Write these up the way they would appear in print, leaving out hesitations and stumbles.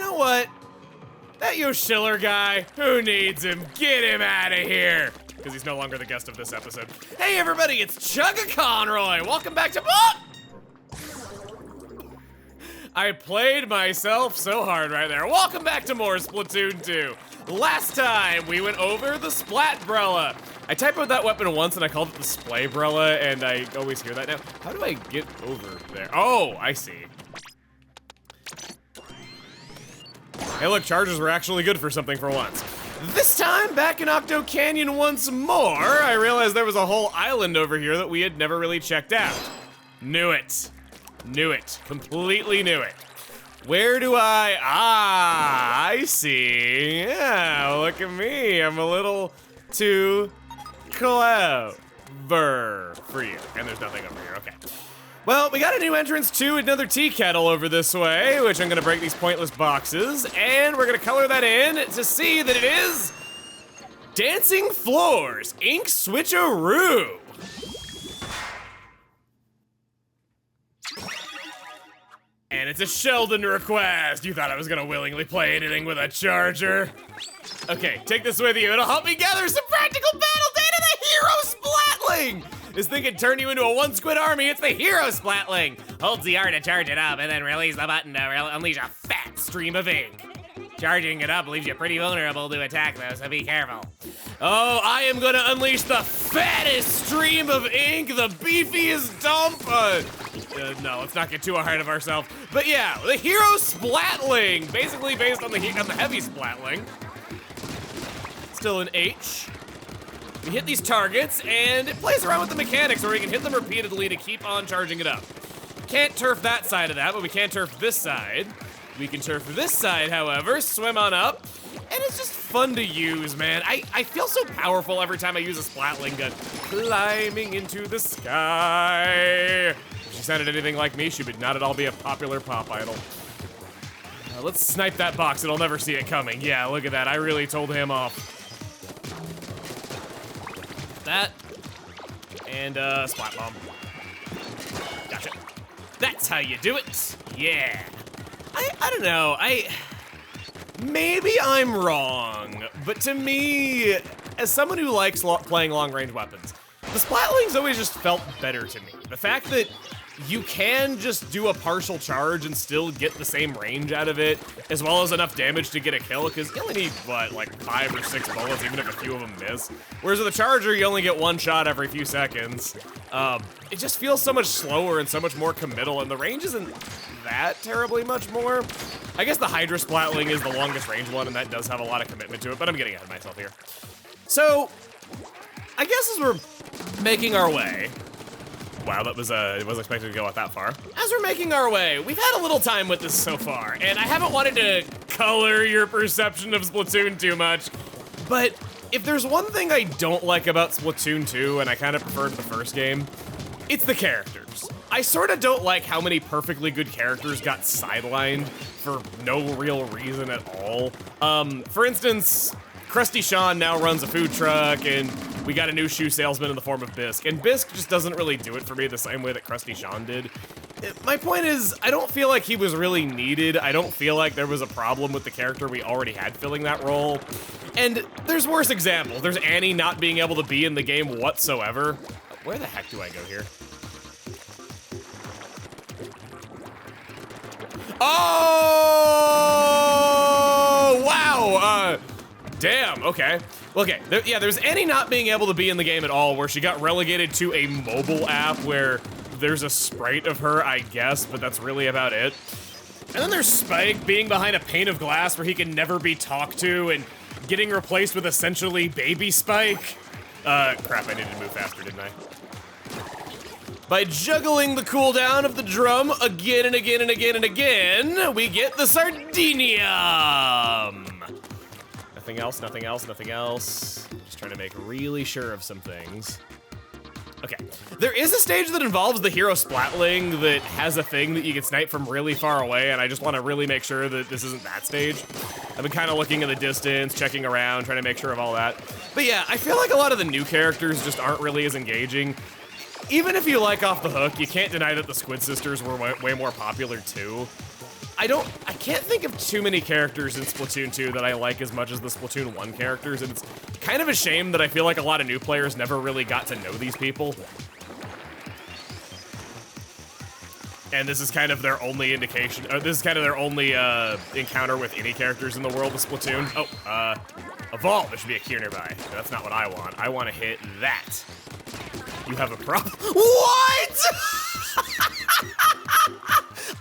know what? That Yoshiller guy, who needs him? Get him out of here! Because he's no longer the guest of this episode. Hey everybody, it's Chugga Conroy! Welcome back to... Oh! I played myself so hard right there. Welcome back to more Splatoon 2. Last time, we went over the Splatbrella. I typoed that weapon once and I called it the Splaybrella, and I always hear that now. How do I get over there? Oh, I see. Hey look, charges were actually good for something for once. This time, back in Octo Canyon once more, I realized there was a whole island over here that we had never really checked out. Knew it. Knew it. Completely knew it. Where do I see. Yeah, look at me. I'm a little too clever for you. And there's nothing over here, okay. Well, we got a new entrance to another tea kettle over this way, which I'm gonna break these pointless boxes, and we're gonna color that in to see that it is Dancing Floors, Ink Switcheroo. And it's a Sheldon request. You thought I was gonna willingly play anything with a charger? Okay, take this with you. It'll help me gather some practical battle data. The Hero Splatling! This thing can turn you into a one-squid army. It's the Hero Splatling. Hold ZR to charge it up and then release the button to unleash a fat stream of ink. Charging it up leaves you pretty vulnerable to attack though, so be careful. Oh, I am gonna unleash the fattest stream of ink, the beefiest dump. No, let's not get too ahead of ourselves. But yeah, the Hero Splatling, basically based on the heavy Splatling. Still an H. We hit these targets, and it plays around with the mechanics where we can hit them repeatedly to keep on charging it up. Can't turf that side of that, but we can turf this side. We can turf this side, however, swim on up, and it's just fun to use, man. I feel so powerful every time I use a Splatling gun. Climbing into the sky. If she sounded anything like me, she would not at all be a popular pop idol. Let's snipe that box, it'll never see it coming. Yeah, look at that, I really told him off. That, and Splat Bomb. Gotcha. That's how you do it, yeah. I don't know, maybe I'm wrong, but to me, as someone who likes playing long-range weapons, the Splatling's always just felt better to me. The fact that you can just do a partial charge and still get the same range out of it, as well as enough damage to get a kill, because you only need, what, like 5 or 6 bullets, even if a few of them miss. Whereas with a charger, you only get one shot every few seconds. It just feels so much slower and so much more committal, and the range isn't that terribly much more. I guess the Hydra Splatling is the longest range one, and that does have a lot of commitment to it, but I'm getting ahead of myself here. So, I guess as we're making our way, wow, that was, it wasn't expected to go out that far. As we're making our way, we've had a little time with this so far, and I haven't wanted to color your perception of Splatoon too much, but if there's one thing I don't like about Splatoon 2, and I kind of prefer to the first game, it's the characters. I sort of don't like how many perfectly good characters got sidelined for no real reason at all. For instance, Krusty Sean now runs a food truck, and we got a new shoe salesman in the form of Bisque, and Bisque just doesn't really do it for me the same way that Krusty Sean did. My point is, I don't feel like he was really needed. I don't feel like there was a problem with the character we already had filling that role. And there's worse examples. There's Annie not being able to be in the game whatsoever. Where the heck do I go here? Oh, wow, damn, okay. Okay, there's Annie not being able to be in the game at all, where she got relegated to a mobile app where there's a sprite of her, I guess, but that's really about it. And then there's Spike being behind a pane of glass where he can never be talked to and getting replaced with essentially baby Spike. Crap, I needed to move faster, didn't I? By juggling the cooldown of the drum again and again and again and again, we get the Sardinium! Nothing else, nothing else, nothing else. Just trying to make really sure of some things. Okay, there is a stage that involves the Hero Splatling that has a thing that you can snipe from really far away, and I just want to really make sure that this isn't that stage. I've been kind of looking at the distance, checking around, trying to make sure of all that. But yeah, I feel like a lot of the new characters just aren't really as engaging. Even if you like Off the Hook, you can't deny that the Squid Sisters were way more popular too. I can't think of too many characters in Splatoon 2 that I like as much as the Splatoon 1 characters, and it's kind of a shame that I feel like a lot of new players never really got to know these people. And this is kind of their only indication, this is kind of their only encounter with any characters in the world of Splatoon. Oh, evolve, there should be a key nearby. No, that's not what I want. I want to hit that. You have a problem? What?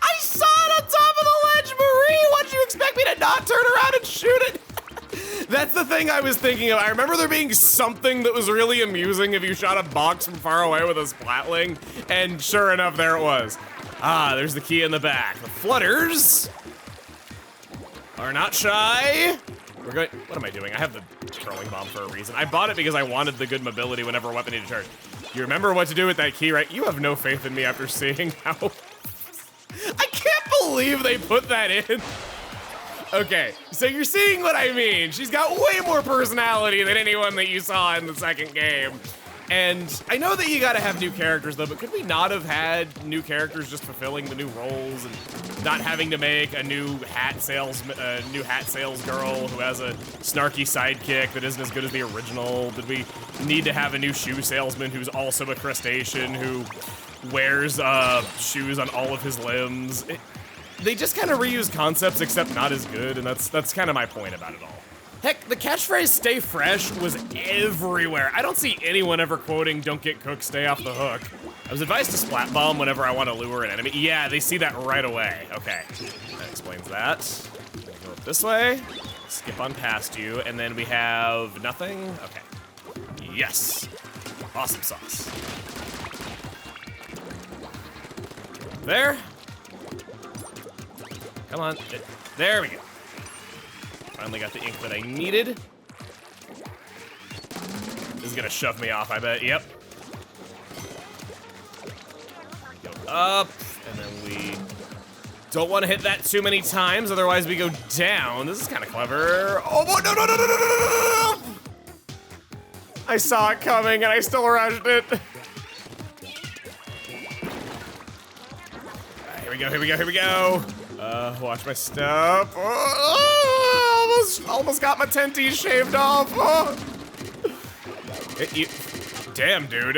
I saw it on top of the ledge, Marie! What'd you expect me to not turn around and shoot it? That's the thing I was thinking of. I remember there being something that was really amusing if you shot a box from far away with a splatling, and sure enough, there it was. Ah, there's the key in the back. The flutters are not shy. We're going, what am I doing? I have the curling bomb for a reason. I bought it because I wanted the good mobility whenever a weapon needed to charge. You remember what to do with that key, right? You have no faith in me after seeing how... I can't believe they put that in. Okay, so you're seeing what I mean. She's got way more personality than anyone that you saw in the second game. And I know that you gotta have new characters though, but could we not have had new characters just fulfilling the new roles and not having to make a new hat sales girl who has a snarky sidekick that isn't as good as the original? Did we need to have a new shoe salesman who's also a crustacean who wears shoes on all of his limbs? They just kind of reuse concepts, except not as good, and that's kind of my point about it all. Heck, the catchphrase "stay fresh" was everywhere. I don't see anyone ever quoting "don't get cooked, stay off the hook." I was advised to splat bomb whenever I want to lure an enemy. Yeah, they see that right away. Okay, that explains that. Go up this way, skip on past you, and then we have nothing. Okay, yes, awesome sauce. There. Come on, there we go. Finally got the ink that I needed. This is gonna shove me off, I bet. Yep. Go up, and then we don't want to hit that too many times, otherwise we go down. This is kind of clever. Oh, no, no, no, no, no, no, no, no! I saw it coming, and I still rushed it. Here we go, here we go, here we go. Watch my step. Oh, almost got my tenties shaved off. Oh. Damn, dude.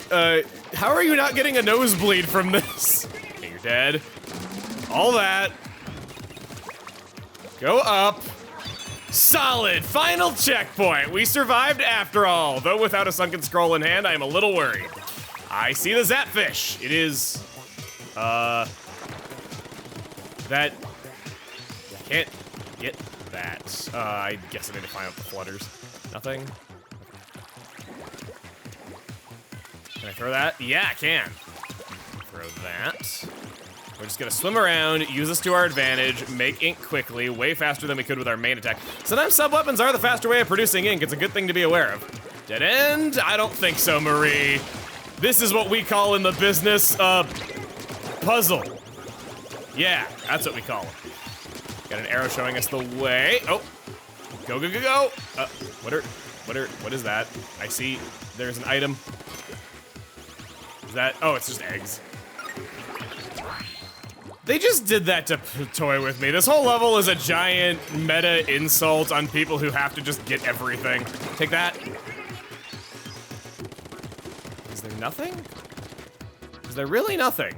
How are you not getting a nosebleed from this? Okay, you're dead. All that. Go up. Solid. Final checkpoint. We survived after all. Though without a sunken scroll in hand, I am a little worried. I see the zapfish. It is, that, I can't get that. I guess I need to find out the flutters. Nothing? Can I throw that? Yeah, I can. Throw that. We're just gonna swim around, use this to our advantage, make ink quickly, way faster than we could with our main attack. Sometimes sub-weapons are the faster way of producing ink. It's a good thing to be aware of. Dead end? I don't think so, Marie. This is what we call in the business, puzzle. Yeah, that's what we call them. Got an arrow showing us the way. Oh, go, go, go, go. What is that? I see there's an item. Is that, oh, it's just eggs. They just did that to toy with me. This whole level is a giant meta insult on people who have to just get everything. Take that. Is there nothing? Is there really nothing?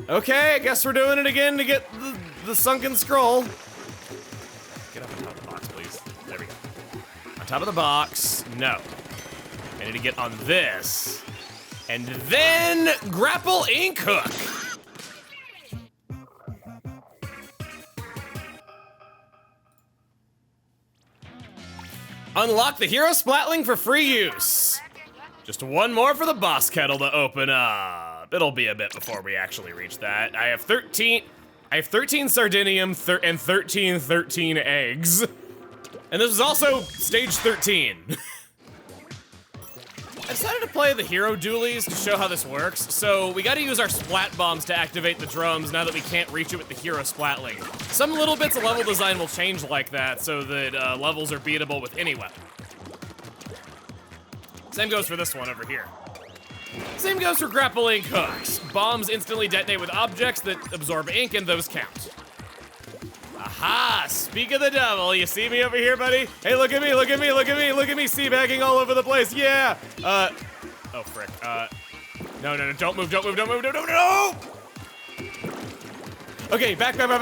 Okay, I guess we're doing it again to get the sunken scroll. Get up on top of the box, please. There we go. On top of the box, no. I need to get on this. And then grapple ink hook. Unlock the hero splatling for free use. Just one more for the boss kettle to open up. It'll be a bit before we actually reach that. I have 13 sardinium and 13 eggs. And this is also stage 13. I decided to play the hero dualies to show how this works. So we gotta use our splat bombs to activate the drums now that we can't reach it with the hero splatling. Some little bits of level design will change like that so that levels are beatable with any weapon. Same goes for this one over here. Same goes for grappling hooks. bombs instantly detonate with objects that absorb ink, and those count. Aha! Speak of the devil, you see me over here, buddy? Hey, look at me, look at me, look at me, look at me, seabagging all over the place, yeah! Oh, frick, no, don't move, no! Okay, back, come on.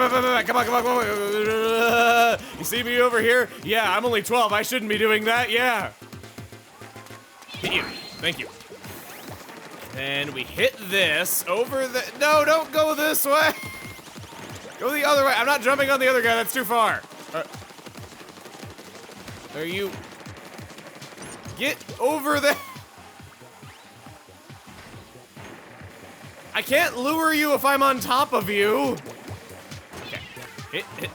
You see me over here? Yeah, I'm only 12, I shouldn't be doing that, yeah. Hit you, thank you. Then we hit this over the, no, don't go this way. Go the other way. I'm not jumping on the other guy. That's too far. Are you... Get over there. I can't lure you if I'm on top of you. Okay. Hit.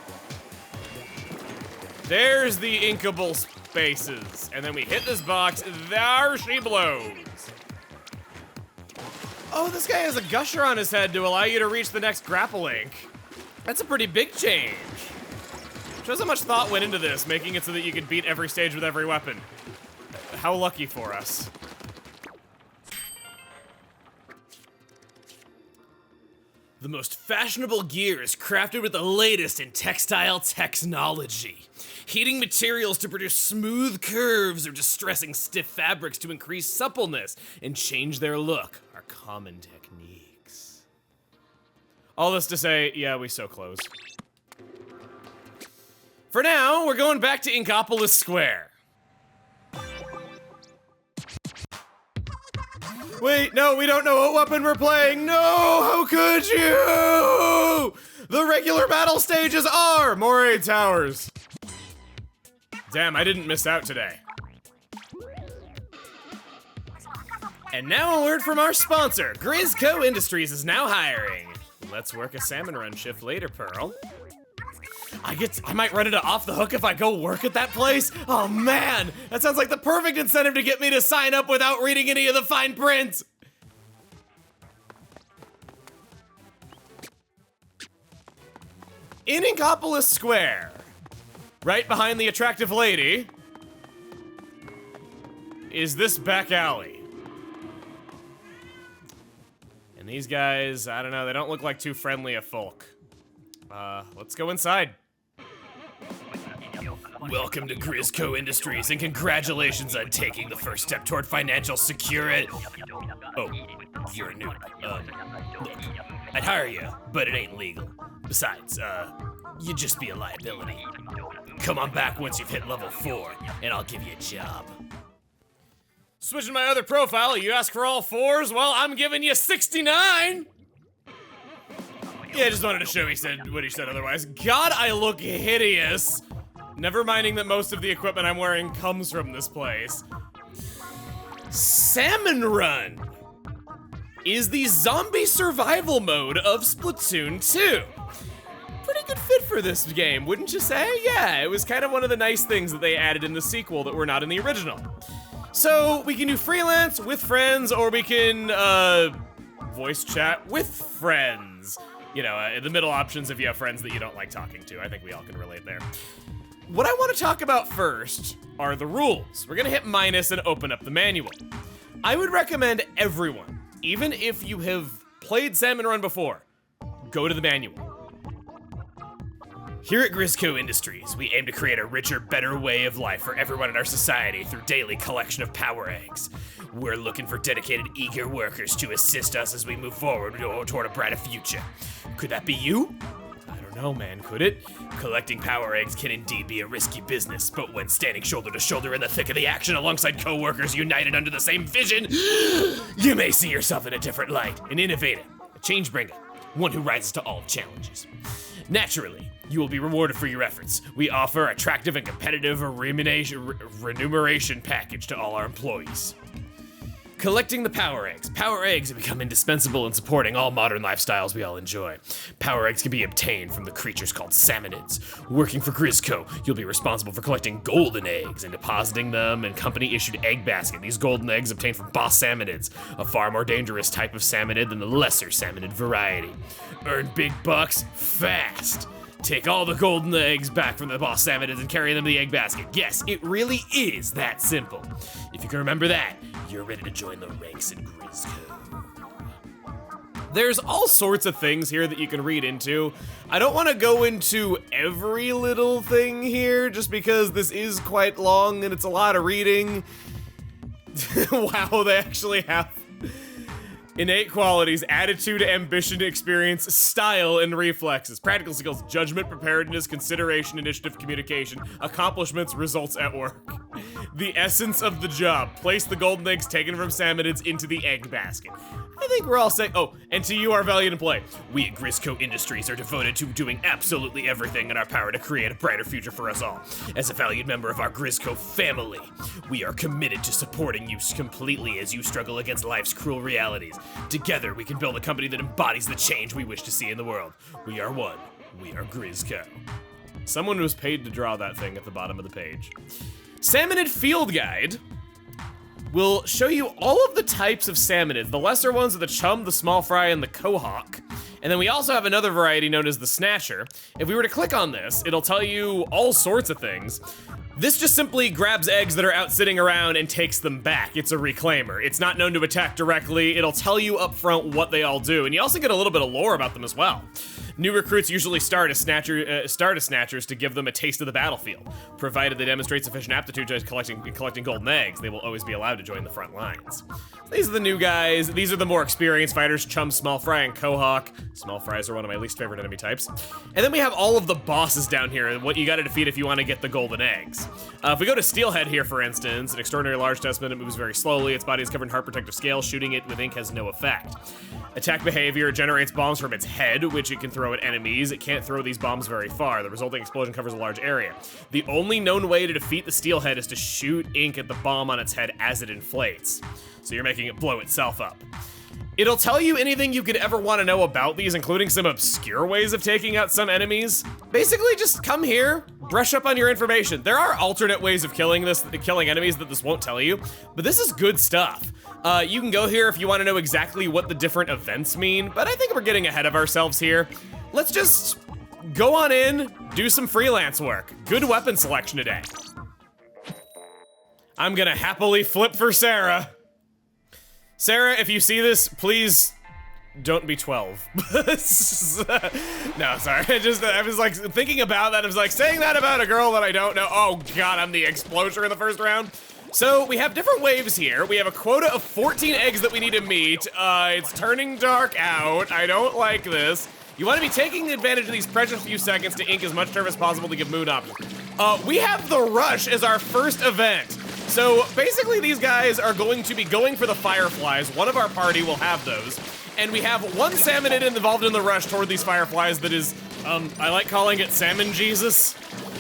There's the inkable spaces. And then we hit this box. There she blows. Oh, this guy has a gusher on his head to allow you to reach the next grapple ink. That's a pretty big change. Shows how much thought went into this, making it so that you could beat every stage with every weapon. How lucky for us. The most fashionable gear is crafted with the latest in textile technology. Heating materials to produce smooth curves or distressing stiff fabrics to increase suppleness and change their look are common techniques. All this to say, yeah, we sew clothes. For now, we're going back to Inkopolis Square. Wait, no, we don't know what weapon we're playing. No, how could you? The regular battle stages are Moray Towers. Damn, I didn't miss out today. And now a word from our sponsor. Grizzco Industries is now hiring. Let's work a Salmon Run shift later, Pearl. I might run into Off the Hook if I go work at that place. Oh man, that sounds like the perfect incentive to get me to sign up without reading any of the fine print. In Inkopolis Square, right behind the attractive lady, is this back alley. And these guys, I don't know, they don't look like too friendly a folk. Let's go inside. Welcome to Grizzco Industries, and congratulations on taking the first step toward financial security. Oh, you're a noob. Look, I'd hire you, but it ain't legal. Besides, you'd just be a liability. Come on back once you've hit level 4, and I'll give you a job. Switching my other profile, you ask for all 4s? Well, I'm giving you 69! Yeah, I just wanted to show what he said otherwise. God, I look hideous. Never minding that most of the equipment I'm wearing comes from this place. Salmon Run is the zombie survival mode of Splatoon 2. Pretty good fit for this game, wouldn't you say? Yeah, it was kind of one of the nice things that they added in the sequel that were not in the original. So we can do freelance with friends, or we can voice chat with friends. You know, the middle options if you have friends that you don't like talking to. I think we all can relate there. What I want to talk about first are the rules. We're gonna hit minus and open up the manual. I would recommend everyone, even if you have played Salmon Run before, go to the manual. Here at Grizzco Industries, we aim to create a richer, better way of life for everyone in our society through daily collection of power eggs. We're looking for dedicated, eager workers to assist us as we move forward toward a brighter future. Could that be you? I don't know, man, could it? Collecting power eggs can indeed be a risky business, but when standing shoulder to shoulder in the thick of the action alongside co-workers united under the same vision, you may see yourself in a different light, an innovator, a change bringer, one who rises to all challenges. Naturally, you will be rewarded for your efforts. We offer attractive and competitive remuneration package to all our employees. Collecting the power eggs. Power eggs have become indispensable in supporting all modern lifestyles we all enjoy. Power eggs can be obtained from the creatures called salmonids. Working for Grizzco, you'll be responsible for collecting golden eggs and depositing them in company-issued egg basket. These golden eggs obtained from boss salmonids, a far more dangerous type of salmonid than the lesser salmonid variety. Earn big bucks fast. Take all the golden eggs back from the boss salmonids and carry them to the egg basket. Yes, it really is that simple. If you can remember that, you're ready to join the ranks in Grizzco. There's all sorts of things here that you can read into. I don't want to go into every little thing here just because this is quite long and it's a lot of reading. Wow, they actually have innate qualities: attitude, ambition, experience, style, and reflexes. Practical skills: judgment, preparedness, consideration, initiative, communication. Accomplishments, results at work. The essence of the job: place the golden eggs taken from salmonids into the egg basket. I think we're all saying, oh, and to you, our valiant employee. We at Grizzco Industries are devoted to doing absolutely everything in our power to create a brighter future for us all. As a valued member of our Grizzco family, we are committed to supporting you completely as you struggle against life's cruel realities. Together, we can build a company that embodies the change we wish to see in the world. We are one. We are Grizzco. Someone was paid to draw that thing at the bottom of the page. Salmonid Field Guide will show you all of the types of salmonids. The lesser ones are the chum, the small fry, and the quahog. And then we also have another variety known as the snatcher. If we were to click on this, it'll tell you all sorts of things. This just simply grabs eggs that are out sitting around and takes them back. It's a reclaimer. It's not known to attack directly. It'll tell you up front what they all do. And you also get a little bit of lore about them as well. New recruits usually start as snatchers to give them a taste of the battlefield. Provided they demonstrate sufficient aptitude to collecting golden eggs, they will always be allowed to join the front lines. So these are the new guys. These are the more experienced fighters: chum, small fry, and quahog. Small fries are one of my least favorite enemy types. And then we have all of the bosses down here, what you gotta defeat if you wanna get the golden eggs. If we go to Steelhead here, for instance, an extraordinary large specimen, it moves very slowly. Its body is covered in heart protective scales. Shooting it with ink has no effect. Attack behavior: generates bombs from its head, which it can throw at enemies. It can't throw these bombs very far. The resulting explosion covers a large area. The only known way to defeat the Steelhead is to shoot ink at the bomb on its head as it inflates. So you're making it blow itself up. It'll tell you anything you could ever want to know about these, including some obscure ways of taking out some enemies. Basically, just come here, brush up on your information. There are alternate ways of killing enemies that this won't tell you, but this is good stuff. You can go here if you want to know exactly what the different events mean, but I think we're getting ahead of ourselves here. Let's just go on in, do some freelance work. Good weapon selection today. I'm gonna happily flip for Sarah. Sarah, if you see this, please don't be 12. No, sorry. I was like thinking about that. I was like saying that about a girl that I don't know. Oh God, I'm the explosion in the first round. So we have different waves here. We have a quota of 14 eggs that we need to meet. It's turning dark out. I don't like this. You want to be taking advantage of these precious few seconds to ink as much turf as possible to give moon options. We have the rush as our first event. So basically these guys are going to be going for the fireflies. One of our party will have those. And we have one salmonid involved in the rush toward these fireflies that is, I like calling it Salmon Jesus.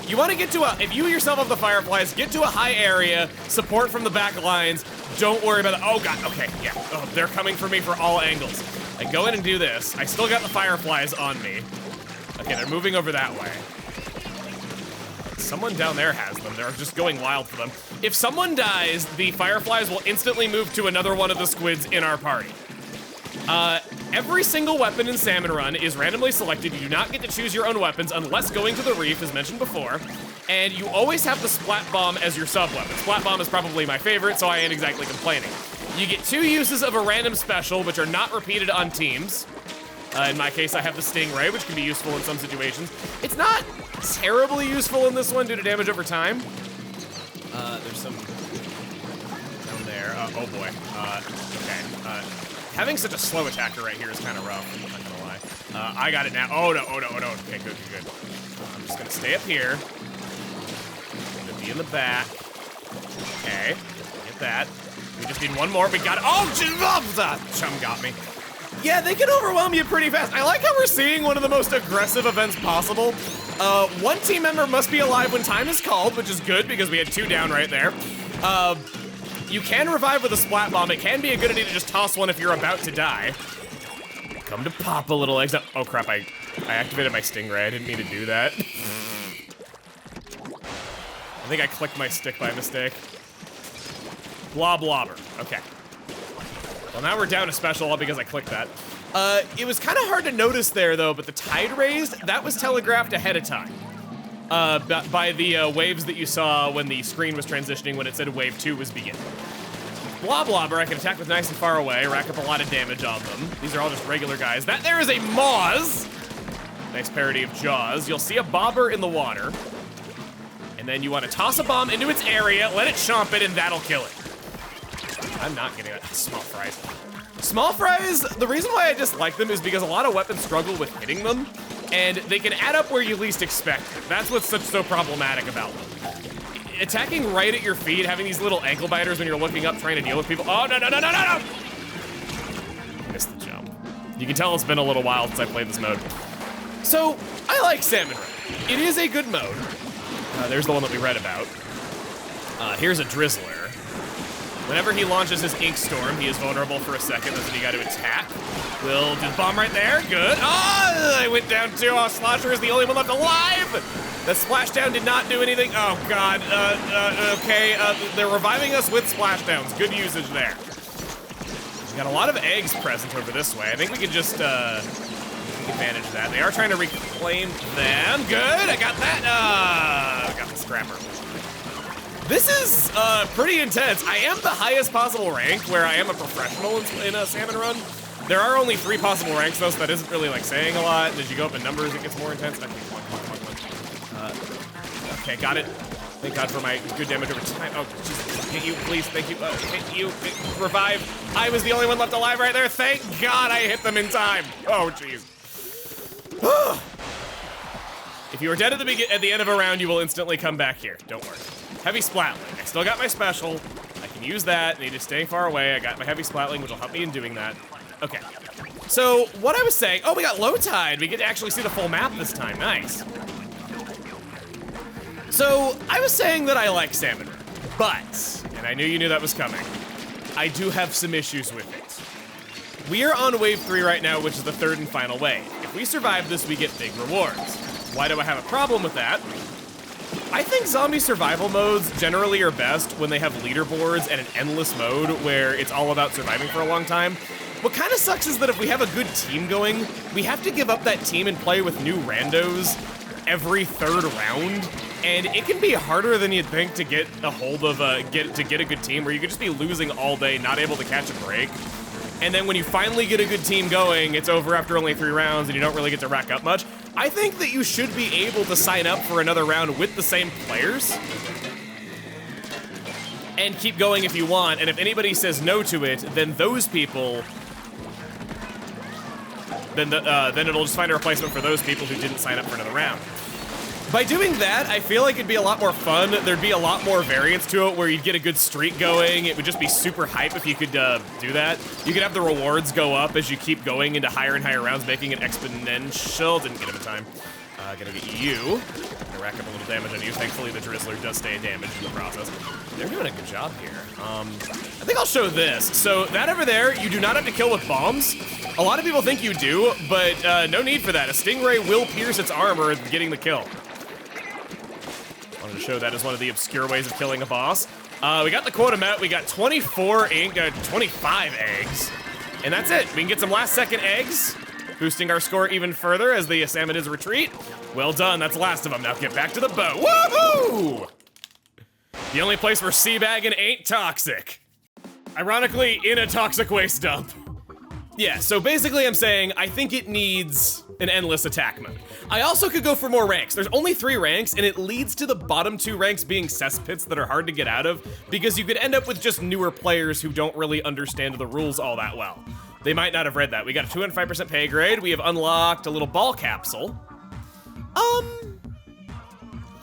You want to get to if you yourself have the fireflies, get to a high area, support from the back lines. Don't worry about it. Oh God, okay, yeah. Oh, they're coming for me for all angles. I go in and do this. I still got the fireflies on me. Okay, they're moving over that way. Someone down there has them. They're just going wild for them. If someone dies, the fireflies will instantly move to another one of the squids in our party. Every single weapon in Salmon Run is randomly selected. You do not get to choose your own weapons unless going to the reef, as mentioned before. And you always have the Splat Bomb as your sub-weapon. Splat Bomb is probably my favorite, so I ain't exactly complaining. You get 2 uses of a random special, which are not repeated on teams. In my case, I have the Stingray, which can be useful in some situations. It's not terribly useful in this one due to damage over time. There's some down there. Oh boy. Okay. Having such a slow attacker right here is kind of rough. I'm not gonna lie. I got it now. Oh no. Okay, good. I'm just gonna stay up here. I'm gonna be in the back. Okay. Get that. We just need one more. We got it. Oh, chum got me. Yeah, they can overwhelm you pretty fast. I like how we're seeing one of the most aggressive events possible. One team member must be alive when time is called, which is good because we had 2 down right there. You can revive with a Splat Bomb. It can be a good idea to just toss one if you're about to die. Come to pop a little eggs. Oh crap, I activated my Stingray. I didn't mean to do that. I think I clicked my stick by mistake. Blobber. Okay. Well, now we're down a special all because I clicked that. It was kind of hard to notice there, though, but the tide raised, that was telegraphed ahead of time. By the waves that you saw when the screen was transitioning when it said wave 2 was beginning. Blobber I can attack with nice and far away, rack up a lot of damage on them. These are all just regular guys. That there is a Moz. Nice parody of Jaws. You'll see a bobber in the water. And then you want to toss a bomb into its area, let it chomp it, and that'll kill it. I'm not getting that. Small fries. Small fries, the reason why I dislike them is because a lot of weapons struggle with hitting them, and they can add up where you least expect it. That's what's so problematic about them. Attacking right at your feet, having these little ankle biters when you're looking up trying to deal with people. Oh, no, no, no, no, no, no! Missed the jump. You can tell it's been a little while since I played this mode. So, I like Salmon Run. It is a good mode. There's the one that we read about. Here's a Drizzler. Whenever he launches his Ink Storm, he is vulnerable for a second. That's when you got to attack. We'll do the bomb right there. Good. Oh, I went down too. Oh, Slosher is the only one left alive. The splashdown did not do anything. Oh, God. Okay. They're reviving us with splashdowns. Good usage there. We got a lot of eggs present over this way. I think we can just take advantage of that. They are trying to reclaim them. Good. I got that. I got the scrapper. This is pretty intense. I am the highest possible rank where I am a professional in a Salmon Run. There are only 3 possible ranks though, so that isn't really like saying a lot. And as you go up in numbers, it gets more intense. Okay, come on. Okay, got it. Thank God for my good damage over time. Oh, Jesus. Hit you, please. Thank you. Hit you. Revive. I was the only one left alive right there. Thank God I hit them in time. Oh, jeez. If you are dead at the end of a round, you will instantly come back here. Don't worry. Heavy Splatling. I still got my special. I can use that. Need to stay far away. I got my Heavy Splatling, which will help me in doing that. Okay. So, what I was saying... Oh, we got Low Tide. We get to actually see the full map this time. Nice. So, I was saying that I like Salmon Run, but, and I knew you knew that was coming, I do have some issues with it. We are on wave 3 right now, which is the 3rd and final wave. If we survive this, we get big rewards. Why do I have a problem with that? I think zombie survival modes generally are best when they have leaderboards and an endless mode where it's all about surviving for a long time. What kind of sucks is that if we have a good team going, we have to give up that team and play with new randos every 3rd round, and it can be harder than you'd think to get a hold of get a good team where you could just be losing all day, not able to catch a break. And then when you finally get a good team going, it's over after only 3 rounds and you don't really get to rack up much. I think that you should be able to sign up for another round with the same players and keep going if you want. And if anybody says no to it, then those people, then it'll just find a replacement for those people who didn't sign up for another round. By doing that, I feel like it'd be a lot more fun. There'd be a lot more variance to it where you'd get a good streak going. It would just be super hype if you could do that. You could have the rewards go up as you keep going into higher and higher rounds, making it exponential. Didn't get him in time. Gonna get you. Gonna rack up a little damage on you. Thankfully, the Drizzler does stay damaged in the process. They're doing a good job here. I think I'll show this. So that over there, you do not have to kill with bombs. A lot of people think you do, but no need for that. A Stingray will pierce its armor, getting the kill. Wanted to show that as one of the obscure ways of killing a boss. We got the quota met. We got 25 eggs. And that's it. We can get some last-second eggs, boosting our score even further as the Salmonids retreat. Well done. That's the last of them. Now get back to the boat. Woohoo! The only place where seabagging ain't toxic. Ironically, in a toxic waste dump. Yeah, so basically I'm saying I think it needs an endless attack mode. I also could go for more ranks. There's only 3 ranks, and it leads to the bottom 2 ranks being cesspits that are hard to get out of, because you could end up with just newer players who don't really understand the rules all that well. They might not have read that. We got a 205% pay grade. We have unlocked a little ball capsule. Yeah,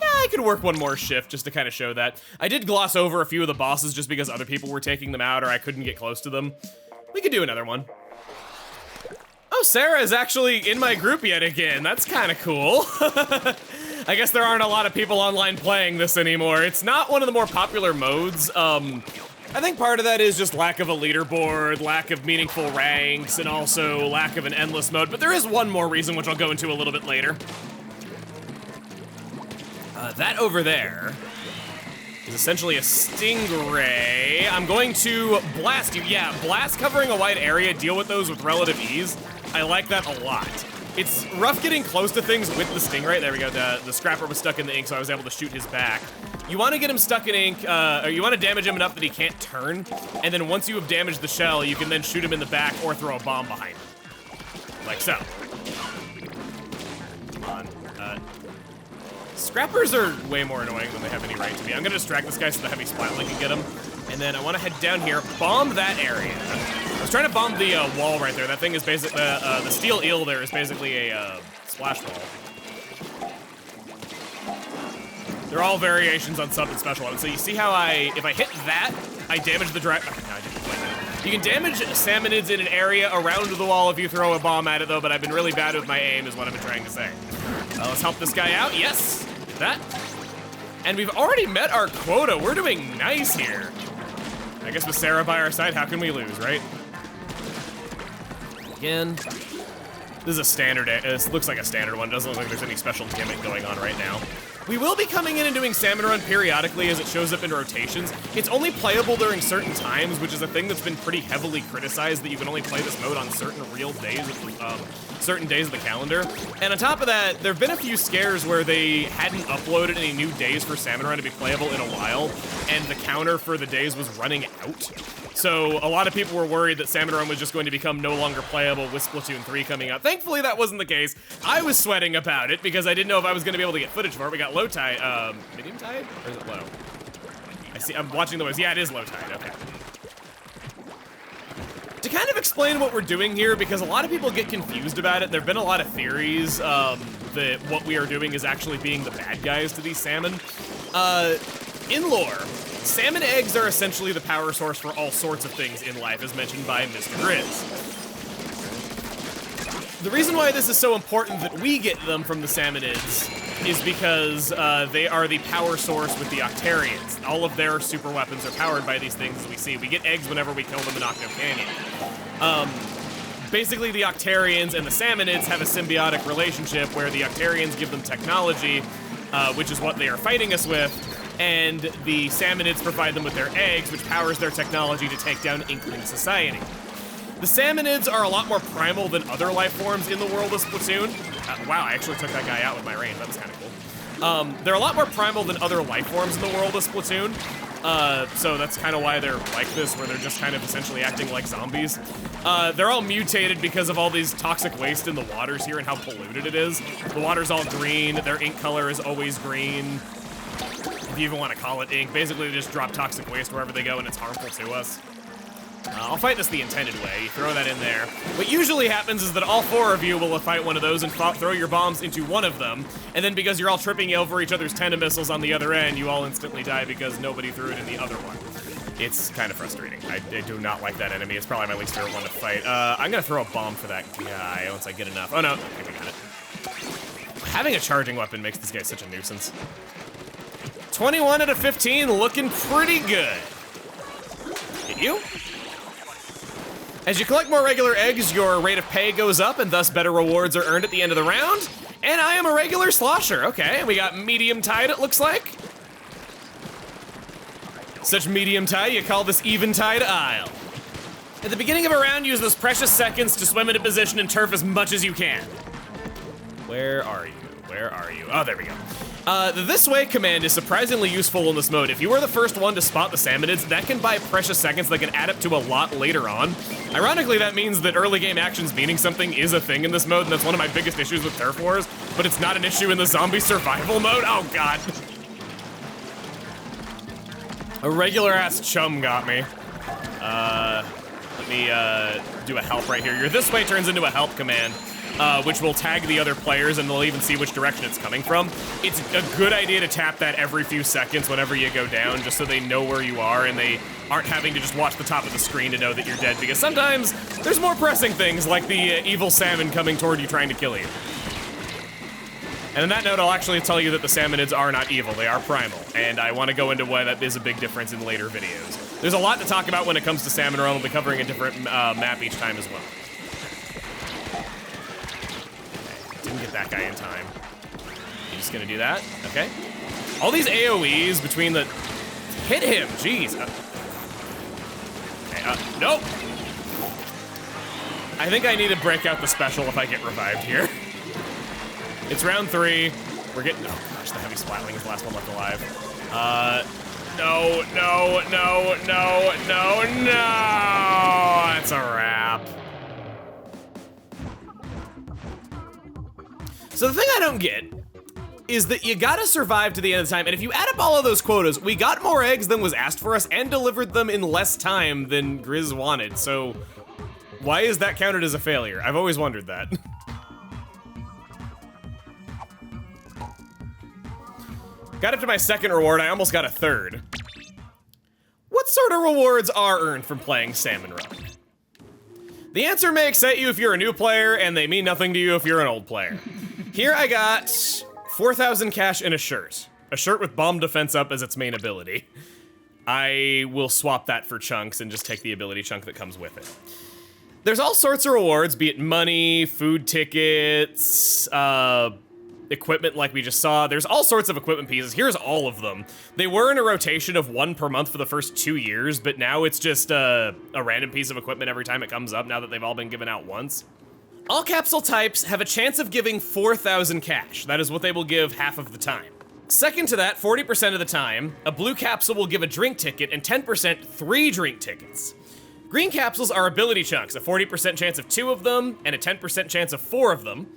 I could work one more shift just to kind of show that. I did gloss over a few of the bosses just because other people were taking them out or I couldn't get close to them. We could do another one. Oh, Sarah is actually in my group yet again. That's kind of cool. I guess there aren't a lot of people online playing this anymore. It's not one of the more popular modes. I think part of that is just lack of a leaderboard, lack of meaningful ranks, and also lack of an endless mode. But there is one more reason, which I'll go into a little bit later. That over there is essentially a Stingray. I'm going to blast you. Yeah, blast covering a wide area, deal with those with relative ease. I like that a lot. It's rough getting close to things with the stingray. There we go. The scrapper was stuck in the ink, so I was able to shoot his back. You want to get him stuck in ink, or you want to damage him enough that he can't turn, and then once you have damaged the shell, you can then shoot him in the back or throw a bomb behind him. Like so. Come on. Scrappers are way more annoying than they have any right to be. I'm gonna distract this guy so the heavy splatling can get him. And then I want to head down here, bomb that area. I was trying to bomb the wall right there. That thing is basically, the steel eel there is basically a splash wall. They're all variations on sub and special weapons. So you see how if I hit that, I damage the direct. Oh, no, I didn't quite do it. You can damage salmonids in an area around the wall if you throw a bomb at it, though, but I've been really bad with my aim, is what I've been trying to say. Let's help this guy out. Yes, did that. And we've already met our quota. We're doing nice here. I guess with Sarah by our side, how can we lose, right? Again. This is a standard, this looks like a standard one. Doesn't look like there's any special gimmick going on right now. We will be coming in and doing Salmon Run periodically as it shows up in rotations. It's only playable during certain times, which is a thing that's been pretty heavily criticized, that you can only play this mode on certain real days, certain days of the calendar. And on top of that, there have been a few scares where they hadn't uploaded any new days for Salmon Run to be playable in a while, and the counter for the days was running out. So a lot of people were worried that Salmon Run was just going to become no longer playable with Splatoon 3 coming out. Thankfully, that wasn't the case. I was sweating about it because I didn't know if I was going to be able to get footage for it. We got low tide, medium tide? Or is it low? I'm watching the waves. Yeah, it is low tide, okay. To kind of explain what we're doing here, because a lot of people get confused about it, there have been a lot of theories that what we are doing is actually being the bad guys to these salmon. In lore, salmon eggs are essentially the power source for all sorts of things in life, as mentioned by Mr. Grizz. The reason why this is so important that we get them from the salmonids is because they are the power source with the Octarians. All of their super weapons are powered by these things, as we see. We get eggs whenever we kill them in Octo Canyon. Basically, the Octarians and the salmonids have a symbiotic relationship where the Octarians give them technology, which is what they are fighting us with, and the salmonids provide them with their eggs, which powers their technology to take down Inkopolis Society. The salmonids are a lot more primal than other life forms in the world of Splatoon. Wow, I actually took that guy out with my range. That was kind of cool. They're a lot more primal than other life forms in the world of Splatoon. So that's kind of why they're like this, where they're just kind of essentially acting like zombies. They're all mutated because of all these toxic waste in the waters here and how polluted it is. The water's all green. Their ink color is always green. If you even want to call it ink. Basically, they just drop toxic waste wherever they go, and it's harmful to us. I'll fight this the intended way. You throw that in there. What usually happens is that all four of you will fight one of those and throw your bombs into one of them, and then because you're all tripping over each other's tenta missiles on the other end, you all instantly die because nobody threw it in the other one. It's kind of frustrating. I do not like that enemy. It's probably my least favorite one to fight. I'm gonna throw a bomb for that guy once I get enough. Oh no, okay, we got it. Having a charging weapon makes this guy such a nuisance. 21 out of 15, looking pretty good. Hit you? As you collect more regular eggs, your rate of pay goes up, and thus better rewards are earned at the end of the round. And I am a regular slosher. Okay, we got medium tide, it looks like. Such medium tide, you call this even tide isle. At the beginning of a round, use those precious seconds to swim into position and turf as much as you can. Where are you? Where are you? Oh, there we go. The this way command is surprisingly useful in this mode. If you are the first one to spot the salmonids, that can buy precious seconds that can add up to a lot later on. Ironically, that means that early game actions meaning something is a thing in this mode, and that's one of my biggest issues with Turf Wars, but it's not an issue in the zombie survival mode. Oh god. A regular ass chum got me. Let me do a help right here. Your this way turns into a help command. Which will tag the other players and they'll even see which direction it's coming from. It's a good idea to tap that every few seconds whenever you go down, just so they know where you are and they aren't having to just watch the top of the screen to know that you're dead, because sometimes there's more pressing things like the evil salmon coming toward you trying to kill you. And on that note, I'll actually tell you that the salmonids are not evil, they are primal, and I want to go into why that is a big difference in later videos. There's a lot to talk about when it comes to Salmon Run. We'll be covering a different map each time as well. Didn't get that guy in time. You're just gonna do that? Okay. All these AoEs between the... Hit him, jeez. Okay, nope. I think I need to break out the special if I get revived here. It's round 3. We're getting, oh gosh, the heavy splatling is the last one left alive. No. That's a wrap. So the thing I don't get is that you gotta survive to the end of the time, and if you add up all of those quotas, we got more eggs than was asked for us and delivered them in less time than Grizz wanted, so why is that counted as a failure? I've always wondered that. Got up to my second reward, I almost got a third. What sort of rewards are earned from playing Salmon Run? The answer may excite you if you're a new player, and they mean nothing to you if you're an old player. Here I got 4,000 cash and a shirt. A shirt with bomb defense up as its main ability. I will swap that for chunks and just take the ability chunk that comes with it. There's all sorts of rewards, be it money, food tickets, equipment like we just saw. There's all sorts of equipment pieces. Here's all of them. They were in a rotation of 1 per month for the first 2 years, but now it's just a random piece of equipment every time it comes up now that they've all been given out once. All capsule types have a chance of giving 4,000 cash. That is what they will give half of the time. Second to that, 40% of the time, a blue capsule will give a drink ticket and 10% 3 drink tickets. Green capsules are ability chunks, a 40% chance of 2 of them and a 10% chance of 4 of them.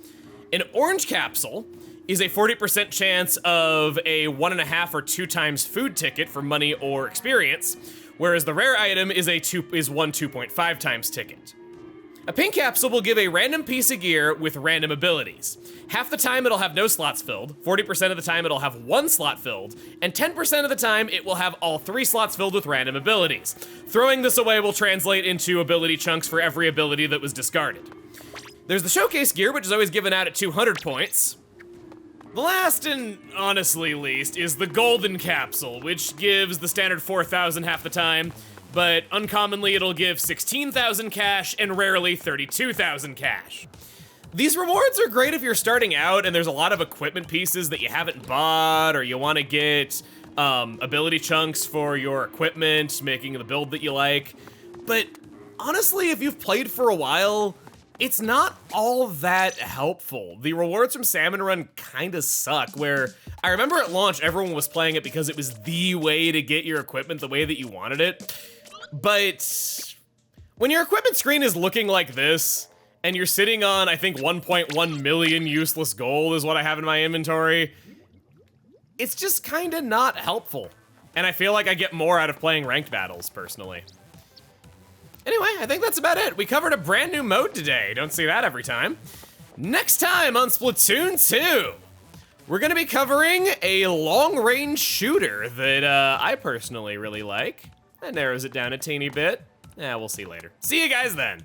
An orange capsule is a 40% chance of a 1.5 or 2 times food ticket for money or experience, whereas the rare item is 1 2.5 times ticket. A pink capsule will give a random piece of gear with random abilities. Half the time it'll have no slots filled, 40% of the time it'll have 1 slot filled, and 10% of the time it will have all 3 slots filled with random abilities. Throwing this away will translate into ability chunks for every ability that was discarded. There's the showcase gear, which is always given out at 200 points. The last and honestly least is the golden capsule, which gives the standard 4,000 half the time, but uncommonly it'll give 16,000 cash and rarely 32,000 cash. These rewards are great if you're starting out and there's a lot of equipment pieces that you haven't bought, or you want to get ability chunks for your equipment, making the build that you like. But honestly, if you've played for a while, it's not all that helpful. The rewards from Salmon Run kinda suck, where I remember at launch everyone was playing it because it was the way to get your equipment the way that you wanted it. But when your equipment screen is looking like this, and you're sitting on, I think, 1.1 million useless gold is what I have in my inventory, it's just kinda not helpful. And I feel like I get more out of playing ranked battles, personally. Anyway, I think that's about it. We covered a brand new mode today. Don't see that every time. Next time on Splatoon 2, we're gonna be covering a long-range shooter that I personally really like. That narrows it down a teeny bit. Yeah, we'll see later. See you guys then.